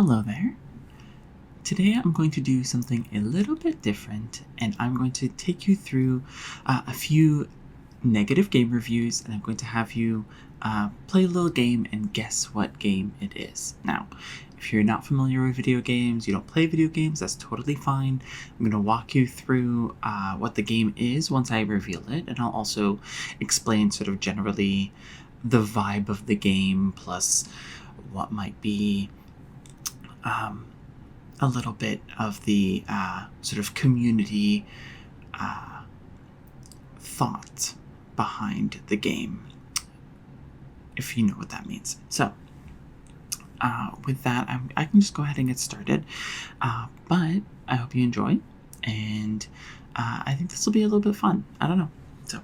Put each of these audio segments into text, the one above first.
Hello there. Today I'm going to do something a little bit different, and I'm going to take you through a few negative game reviews, and I'm going to have you play a little game and guess what game it is. Now, if you're not familiar with video games, you don't play video games, that's totally fine. I'm going to walk you through what the game is once I reveal it, and I'll also explain sort of generally the vibe of the game, plus what might be a little bit of the sort of community thought behind the game, if you know what that means. So, with that, I can just go ahead and get started. But I hope you enjoy, and I think this will be a little bit fun. I don't know. So,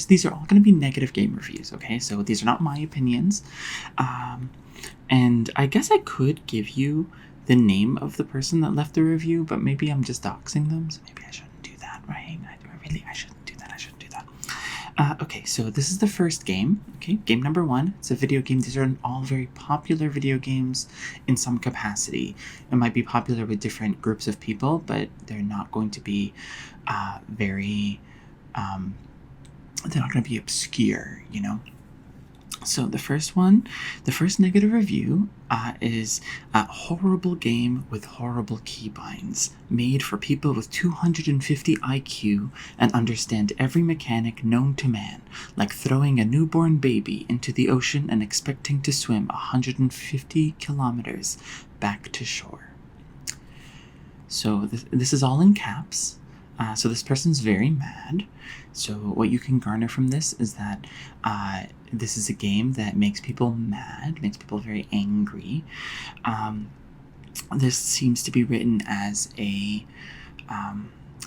these are all going to be negative game reviews, okay? So these are not my opinions. And I guess I could give you the name of the person that left the review, but maybe I'm just doxing them, so maybe I shouldn't do that, right? I shouldn't do that. Okay, so this is the first game. Okay, game number 1. It's a video game. These are all very popular video games in some capacity. It might be popular with different groups of people, but they're not going to be they're not going to be obscure, you know? So the first negative review is a horrible game with horrible keybinds, made for people with 250 IQ and understand every mechanic known to man, like throwing a newborn baby into the ocean and expecting to swim 150 kilometers back to shore. So this is all in caps. So this person's very mad. So what you can garner from this is that this is a game that makes people mad, makes people very angry. This seems to be written as a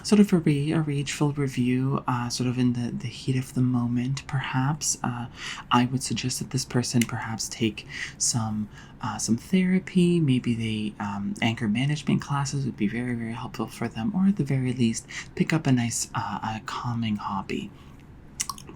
sort of a rageful review, sort of in the heat of the moment, perhaps. I would suggest that this person perhaps take some therapy. Maybe they anger management classes would be very, very helpful for them, or at the very least, pick up a nice calming hobby.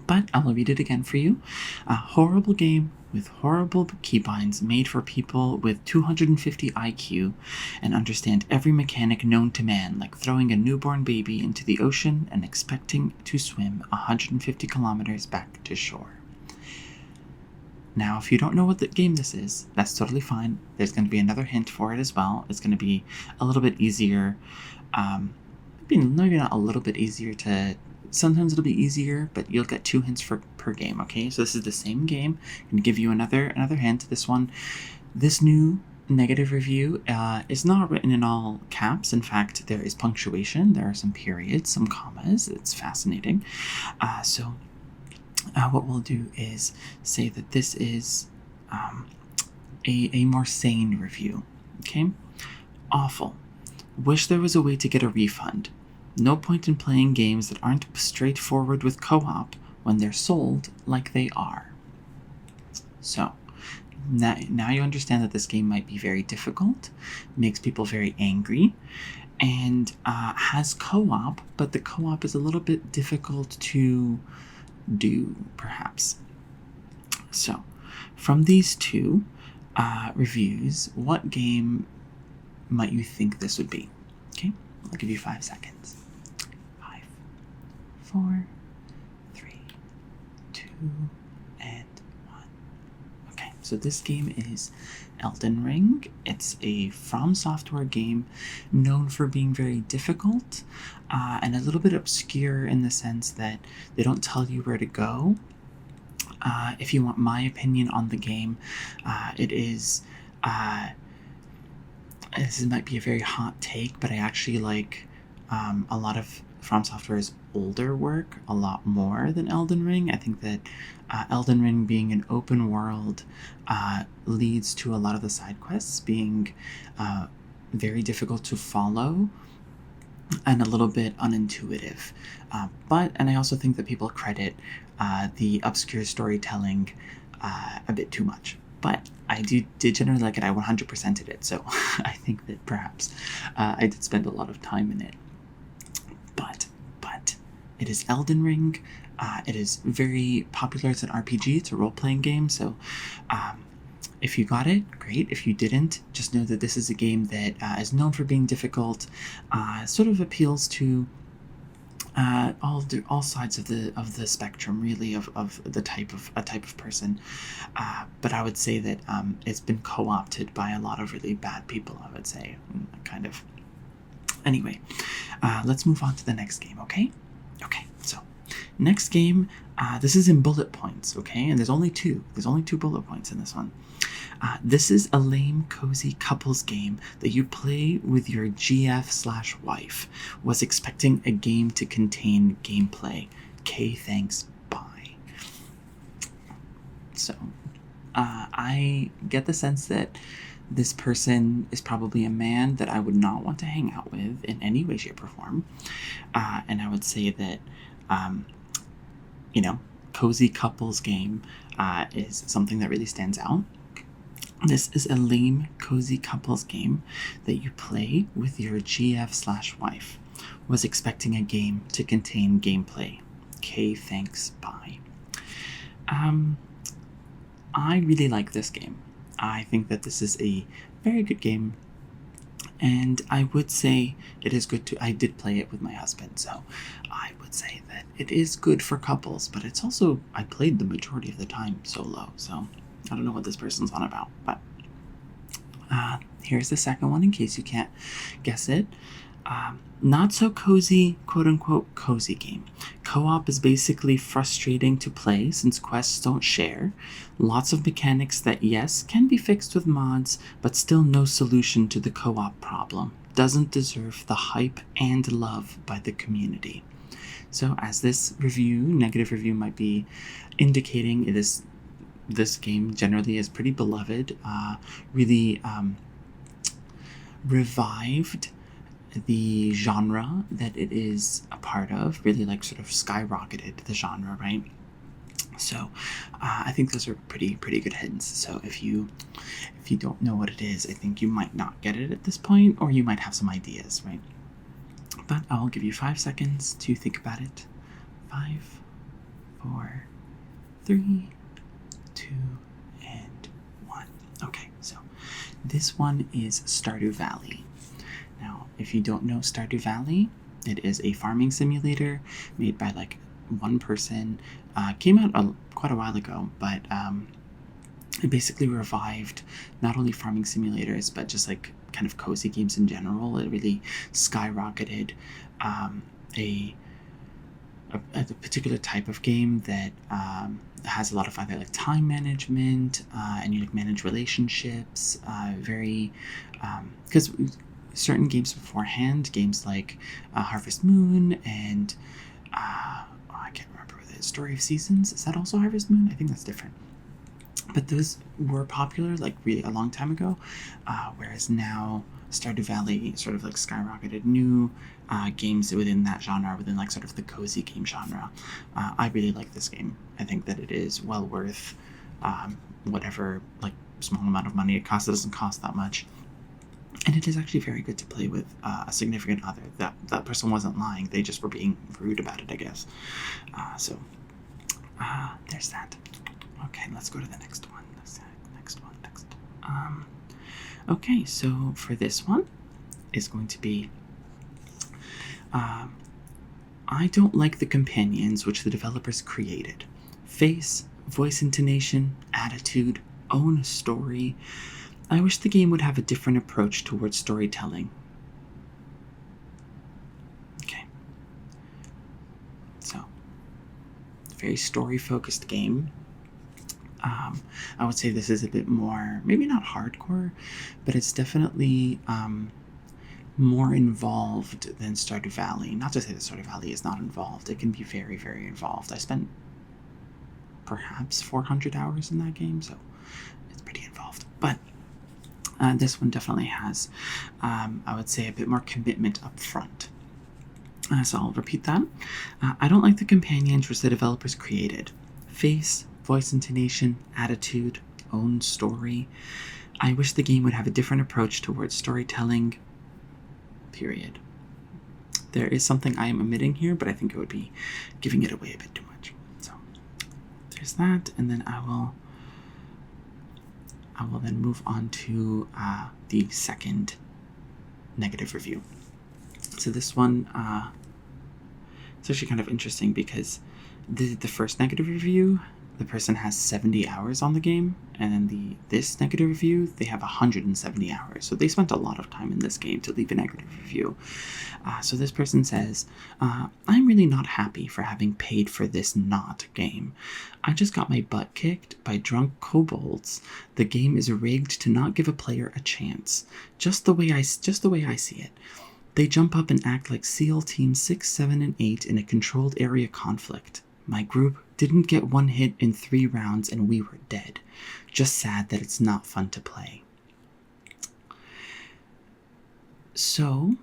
But I will read it again for you. A horrible game with horrible keybinds, made for people with 250 IQ and understand every mechanic known to man, like throwing a newborn baby into the ocean and expecting to swim 150 kilometers back to shore. Now, if you don't know what the game this is, that's totally fine. There's going to be another hint for it as well. It's going to be a little bit easier. Maybe not a little bit easier to... Sometimes it'll be easier, but you'll get 2 hints per game, okay? So this is the same game. I'm going to give you another hint. This new negative review is not written in all caps. In fact, there is punctuation. There are some periods, some commas. It's fascinating. So what we'll do is say that this is a more sane review, okay? Awful. Wish there was a way to get a refund. No point in playing games that aren't straightforward with co-op when they're sold like they are. So, now you understand that this game might be very difficult, makes people very angry, and has co-op, but the co-op is a little bit difficult to do, perhaps. So, from these two reviews, what game might you think this would be? Okay, I'll give you 5 seconds. 5, 4, 3, 2, and 1. Okay, so this game is Elden Ring. It's a From Software game known for being very difficult and a little bit obscure in the sense that they don't tell you where to go. If you want my opinion on the game, it is... this might be a very hot take, but I actually like a lot of From Software's older work a lot more than Elden Ring. I think that Elden Ring being an open world leads to a lot of the side quests being very difficult to follow and a little bit unintuitive. And I also think that people credit the obscure storytelling a bit too much. But I did generally like it. I 100%ed it, so I think that perhaps I did spend a lot of time in it. But it is Elden Ring. It is very popular as an RPG. It's a role-playing game, so If you got it, great. If you didn't, just know that this is a game that is known for being difficult, sort of appeals to all sides of the spectrum, really, of the type of person. But I would say that it's been co-opted by a lot of really bad people, I would say, kind of. Anyway, let's move on to the next game, okay? Okay, so next game, this is in bullet points, okay? And there's only two bullet points in this one. This is a lame, cozy couples game that you play with your GF/wife. Was expecting a game to contain gameplay. K, thanks, bye. So, I get the sense that this person is probably a man that I would not want to hang out with in any way, shape, or form. And I would say that, cozy couples game is something that really stands out. This is a lame, cozy couples game that you play with your GF/wife. Was expecting a game to contain gameplay. K, thanks, bye. I really like this game. I think that this is a very good game, and I would say it is good to. I did play it with my husband, so I would say that it is good for couples, but it's also, I played the majority of the time solo, so I don't know what this person's on about, but here's the second one in case you can't guess it. Not so cozy, quote-unquote cozy game. Co-op is basically frustrating to play since quests don't share. Lots of mechanics that, yes, can be fixed with mods, but still no solution to the co-op problem. Doesn't deserve the hype and love by the community. So as this negative review might be indicating, this game generally is pretty beloved, really revived the genre that it is a part of, really like sort of skyrocketed the genre, right? So I think those are pretty good hints. So if you don't know what it is, I think you might not get it at this point, or you might have some ideas, right? But I'll give you 5 seconds to think about it. 5, 4, 3, 2, and 1. Okay, so this one is Stardew Valley. Now, if you don't know Stardew Valley, it is a farming simulator made by like one person. Came out quite a while ago, but it basically revived not only farming simulators, but just like kind of cozy games in general. It really skyrocketed a particular type of game that has a lot of either like time management and you like manage relationships. Because certain games beforehand, games like Harvest Moon and I can't remember the Story of Seasons. Is that also Harvest Moon? I think that's different. But those were popular like really a long time ago, whereas now Stardew Valley sort of like skyrocketed new games within that genre, within like sort of the cozy game genre. I really like this game. I think that it is well worth whatever like small amount of money it costs. It doesn't cost that much. And it is actually very good to play with a significant other. That person wasn't lying. They just were being rude about it, I guess. So there's that. Okay, let's go to the next one. Next. Okay, so for this one is going to be I don't like the companions which the developers created. Face, voice intonation, attitude, own story. I wish the game would have a different approach towards storytelling. Okay. So, very story-focused game. I would say this is a bit more, maybe not hardcore, but it's definitely more involved than Stardew Valley. Not to say that Stardew Valley is not involved. It can be very, very involved. I spent perhaps 400 hours in that game, so it's pretty involved. But this one definitely has, I would say, a bit more commitment up front. So I'll repeat that. I don't like the companions which the developers created. Face, voice intonation, attitude, own story. I wish the game would have a different approach towards storytelling, period. There is something I am omitting here, but I think it would be giving it away a bit too much. So there's that, and then I will I will then move on to the second negative review. So this one, it's actually kind of interesting because the first negative review, the person has 70 hours on the game, and then this negative review, they have 170 hours. So they spent a lot of time in this game to leave a negative review. So this person says, I'm really not happy for having paid for this not game. I just got my butt kicked by drunk kobolds. The game is rigged to not give a player a chance. Just the way I see it. They jump up and act like SEAL Teams 6, 7, and 8 in a controlled area conflict. My group didn't get one hit in 3 rounds and we were dead. Just sad that it's not fun to play. So,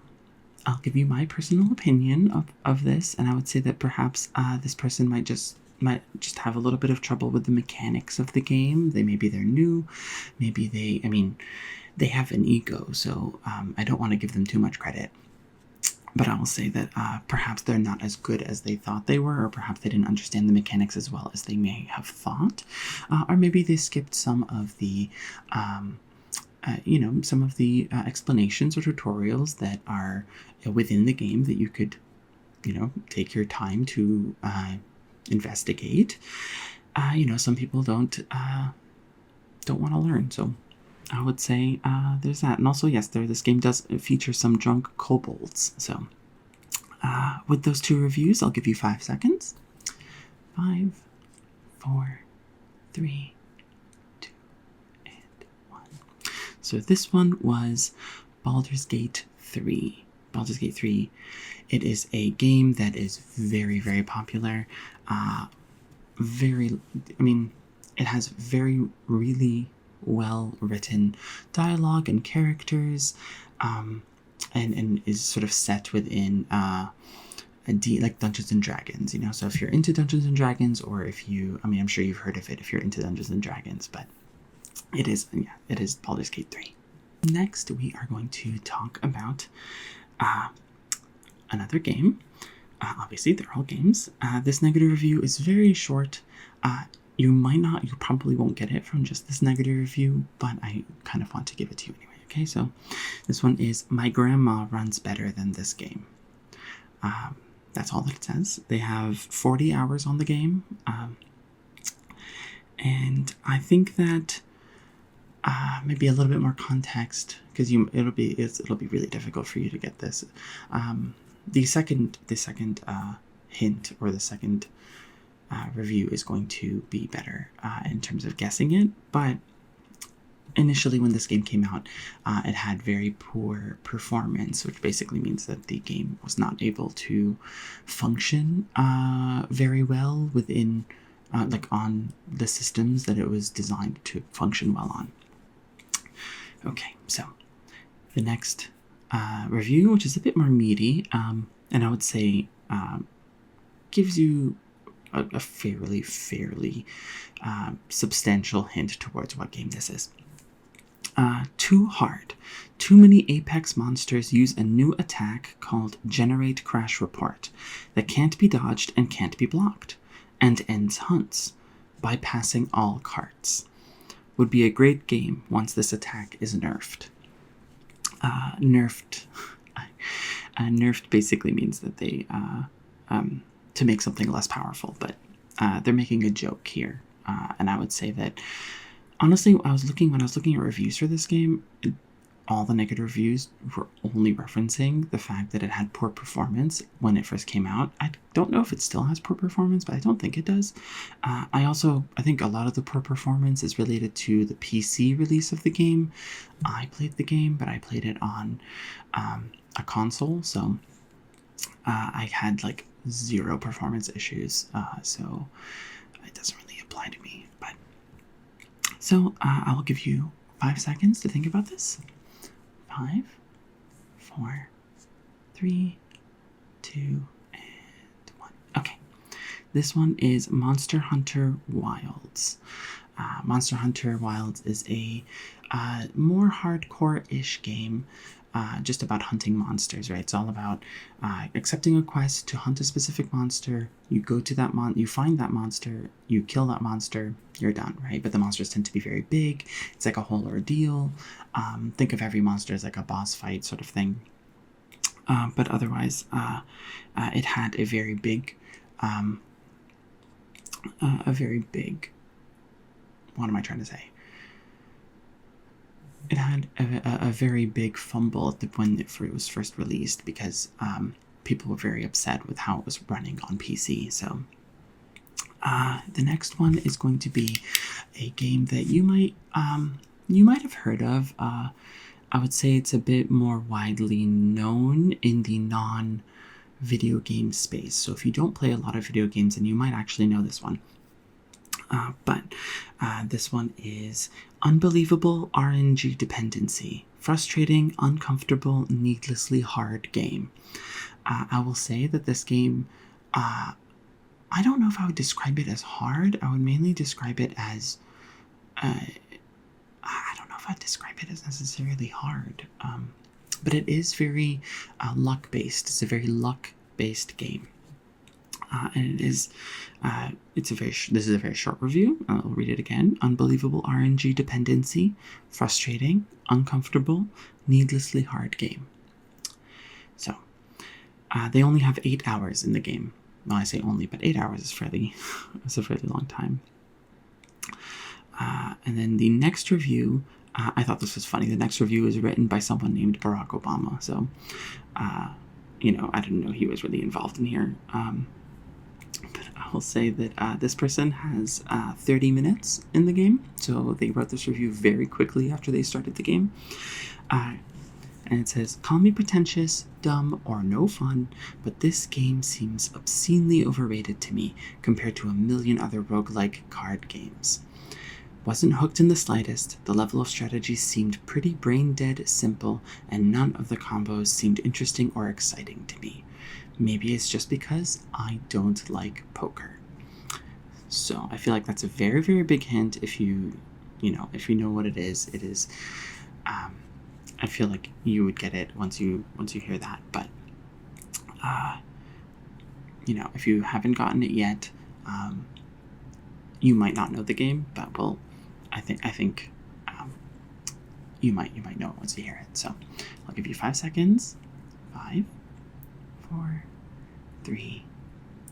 I'll give you my personal opinion of this, and I would say that perhaps this person might just have a little bit of trouble with the mechanics of the game. Maybe they're new, maybe they have an ego, so I don't want to give them too much credit. But I will say that perhaps they're not as good as they thought they were, or perhaps they didn't understand the mechanics as well as they may have thought. Or maybe they skipped some of the, explanations or tutorials that are within the game that you could, take your time to investigate. Some people don't want to learn, so I would say there's that. And also, yes, this game does feature some drunk kobolds. So with those 2 reviews, I'll give you 5 seconds. 5, 4, 3, 2, and 1. So this one was Baldur's Gate 3. Baldur's Gate 3. It is a game that is very, very popular. It has really well-written dialogue and characters, and is sort of set within like Dungeons and Dragons, So if you're into Dungeons and Dragons, or if you, I'm sure you've heard of it if you're into Dungeons and Dragons, but it is Baldur's Gate 3. Next, we are going to talk about another game. Obviously, they're all games. This negative review is very short. You probably won't get it from just this negative review, but I kind of want to give it to you anyway, okay? So this one is, my grandma runs better than this game. That's all that it says. They have 40 hours on the game, and I think that maybe a little bit more context, because it'll be really difficult for you to get this. The second hint, or the second review, is going to be better in terms of guessing it, but initially when this game came out, it had very poor performance, which basically means that the game was not able to function very well within on the systems that it was designed to function well on. Okay, so the next review, which is a bit more meaty, and I would say gives you a fairly substantial hint towards what game this is. Too hard. Too many Apex monsters use a new attack called Generate Crash Report that can't be dodged and can't be blocked, and ends hunts, bypassing all carts. Would be a great game once this attack is nerfed. Nerfed basically means that they to make something less powerful, but they're making a joke here, and I would say that honestly, when I was looking at reviews for this game, all the negative reviews were only referencing the fact that it had poor performance when it first came out. I don't know if it still has poor performance, but I don't think it does. I think a lot of the poor performance is related to the PC release of the game. I played the game, but I played it on a console, so I had like 0 performance issues, so it doesn't really apply to me. But so I will give you 5 seconds to think about this. 5, 4, 3, 2, and 1. Okay, this one is Monster Hunter Wilds. Monster Hunter Wilds is a more hardcore-ish game, just about hunting monsters, right? It's all about accepting a quest to hunt a specific monster. You go to that you find that monster, you kill that monster, you're done, right? But the monsters tend to be very big. It's like a whole ordeal. Think of every monster as like a boss fight sort of thing. But otherwise, it had a very big, what am I trying to say? It had a very big fumble when it was first released because people were very upset with how it was running on PC. So the next one is going to be a game that you might have heard of. I would say it's a bit more widely known in the non-video game space. So if you don't play a lot of video games, then you might actually know this one. But this one is Unbelievable RNG Dependency. Frustrating, uncomfortable, needlessly hard game. I will say that this game, I don't know if I would describe it as hard. I would mainly describe it as, I don't know if I'd describe it as necessarily hard. But it is very luck-based. It's a very luck-based game. And it is, this is a very short review. I'll read it again. Unbelievable RNG dependency, frustrating, uncomfortable, needlessly hard game. So, they only have 8 hours in the game. Well, I say only, but 8 hours is it's a fairly long time. And then the next review, I thought this was funny. The next review is written by someone named Barack Obama. So, I didn't know he was really involved in here. But I will say that this person has 30 minutes in the game, so they wrote this review very quickly after they started the game. And it says, "Call me pretentious, dumb, or no fun, but this game seems obscenely overrated to me compared to a million other roguelike card games. Wasn't hooked in the slightest, the level of strategy seemed pretty brain-dead simple, and none of the combos seemed interesting or exciting to me. Maybe it's just because I don't like poker." So I feel like that's a very, very big hint. If you know what it is, I feel like you would get it once you hear that. But if you haven't gotten it yet, you might not know the game. But I think you might know it once you hear it. So I'll give you 5 seconds. 5, 4, 3,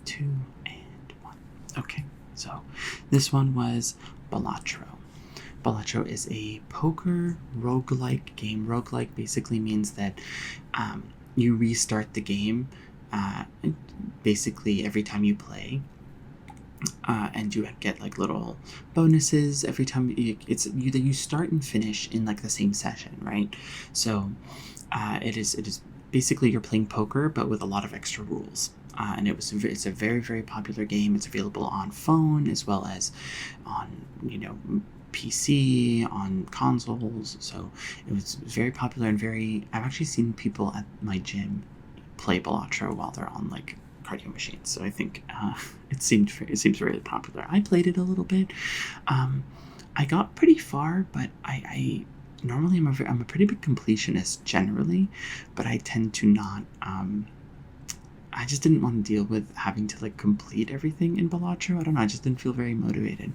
2, and 1. Okay, so this one was Balatro. Balatro is a poker roguelike game. Roguelike basically means that you restart the game basically every time you play. And you get like little bonuses every time you start and finish in like the same session, right? So it is basically you're playing poker but with a lot of extra rules. And it's a very, very popular game. It's available on phone as well as on PC, on consoles. So it was very popular and I've actually seen people at my gym play Balatro while they're on like cardio machines. So I think it seems really popular. I played it a little bit. I got pretty far, but I normally I'm a pretty big completionist generally, but I tend to not. I just didn't want to deal with having to like complete everything in Balatro. I don't know. I just didn't feel very motivated.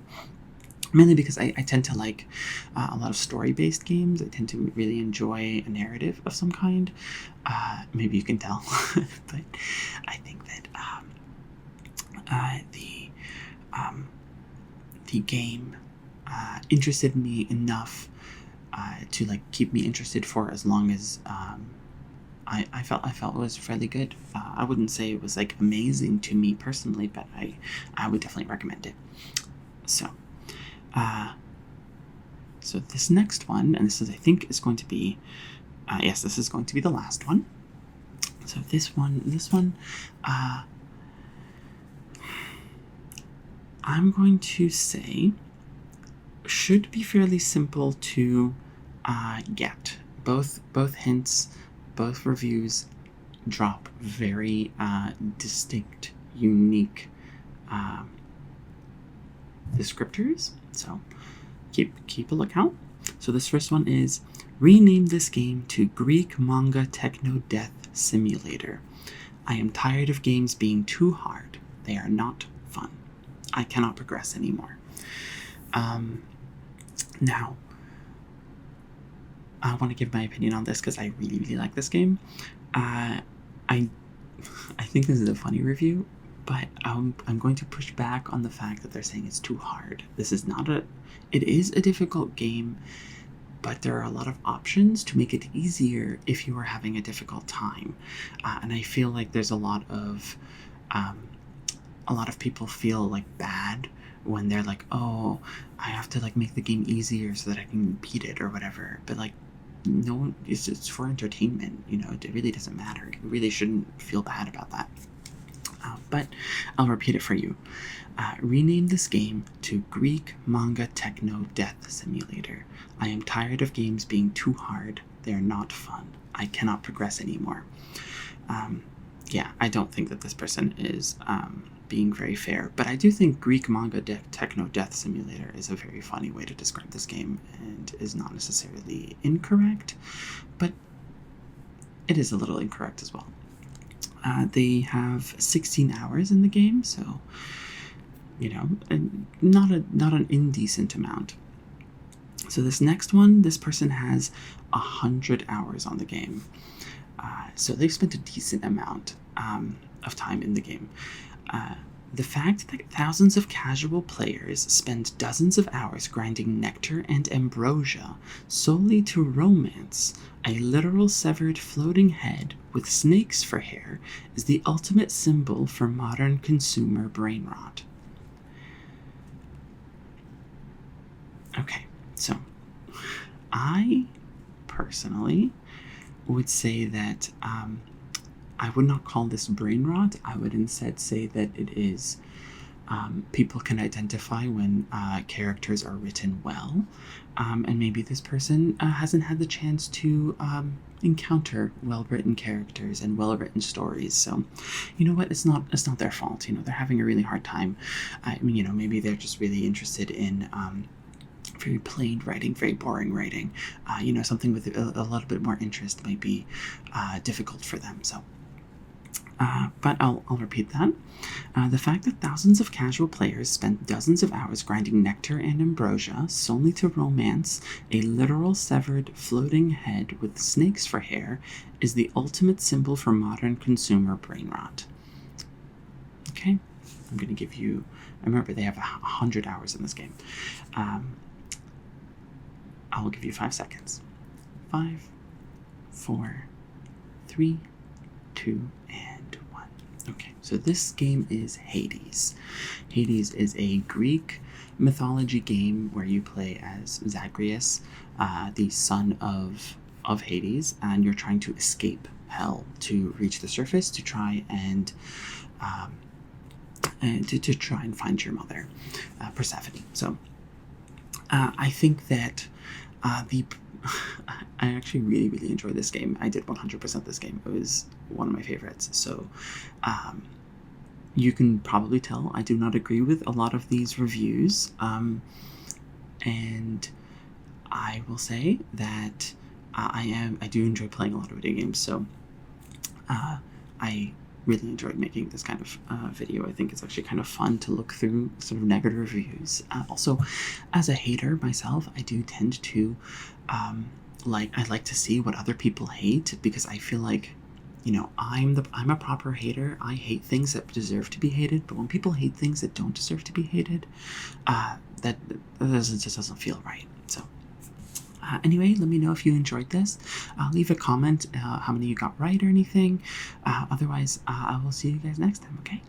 Mainly because I tend to like a lot of story-based games. I tend to really enjoy a narrative of some kind. Maybe you can tell, but I think that the game interested me enough to like keep me interested for as long as I felt it was fairly good. I wouldn't say it was like amazing to me personally, but I would definitely recommend it. So. So this next one, and this is, I think, is going to be, yes, this is going to be the last one. So this one, I'm going to say should be fairly simple to get. Both hints, both reviews drop very distinct, unique descriptors. So keep a lookout. So this first one is, rename this game to Greek Manga Techno Death Simulator. I am tired of games being too hard. They are not fun. I cannot progress anymore. Now, I want to give my opinion on this because I really, really like this game. I think this is a funny review, but I'm going to push back on the fact that they're saying it's too hard. This is not it is a difficult game, but there are a lot of options to make it easier if you are having a difficult time. And I feel like there's a lot of people feel like bad when they're like, oh, I have to like make the game easier so that I can beat it or whatever. But like, no, it's for entertainment, you know, it really doesn't matter. You really shouldn't feel bad about that. But I'll repeat it for you. Rename this game to Greek Manga Techno Death Simulator. I am tired of games being too hard. They're not fun. I cannot progress anymore. Yeah, I don't think that this person is being very fair, but I do think Greek Manga Techno Death Simulator is a very funny way to describe this game and is not necessarily incorrect, but it is a little incorrect as well. They have 16 hours in the game, so, you know, not an indecent amount. So this next one, this person has 100 hours on the game. So they've spent a decent amount of time in the game. The fact that thousands of casual players spend dozens of hours grinding nectar and ambrosia solely to romance a literal severed floating head with snakes for hair is the ultimate symbol for modern consumer brain rot. Okay, so I personally would say that I would not call this brain rot. I would instead say that it is people can identify when characters are written well, and maybe this person hasn't had the chance to encounter well-written characters and well-written stories. So, you know what? It's not their fault. You know, they're having a really hard time. I mean, you know, maybe they're just really interested in very plain writing, very boring writing. You know, something with a little bit more interest might be difficult for them. So. But I'll repeat that. The fact that thousands of casual players spent dozens of hours grinding nectar and ambrosia solely to romance a literal severed floating head with snakes for hair is the ultimate symbol for modern consumer brain rot. Okay, I'm going to give you, remember they have 100 hours in this game. I will give you 5 seconds. 5, 4, 3, 2, and 1. Okay, so this game is Hades. Hades is a Greek mythology game where you play as Zagreus, the son of Hades, and you're trying to escape hell to reach the surface to try and to try and find your mother, Persephone. So I think that I actually really, really enjoyed this game. I did 100% this game. It was one of my favorites. So you can probably tell I do not agree with a lot of these reviews. And I will say that I do enjoy playing a lot of video games. So I really enjoyed making this kind of video. I think it's actually kind of fun to look through sort of negative reviews. Also, as a hater myself, I do tend to I like to see what other people hate, because I feel like, you know, I'm a proper hater. I hate things that deserve to be hated, but when people hate things that don't deserve to be hated, that just doesn't feel right. So anyway, let me know if you enjoyed this. Leave a comment how many you got right or anything. Otherwise, I will see you guys next time, okay?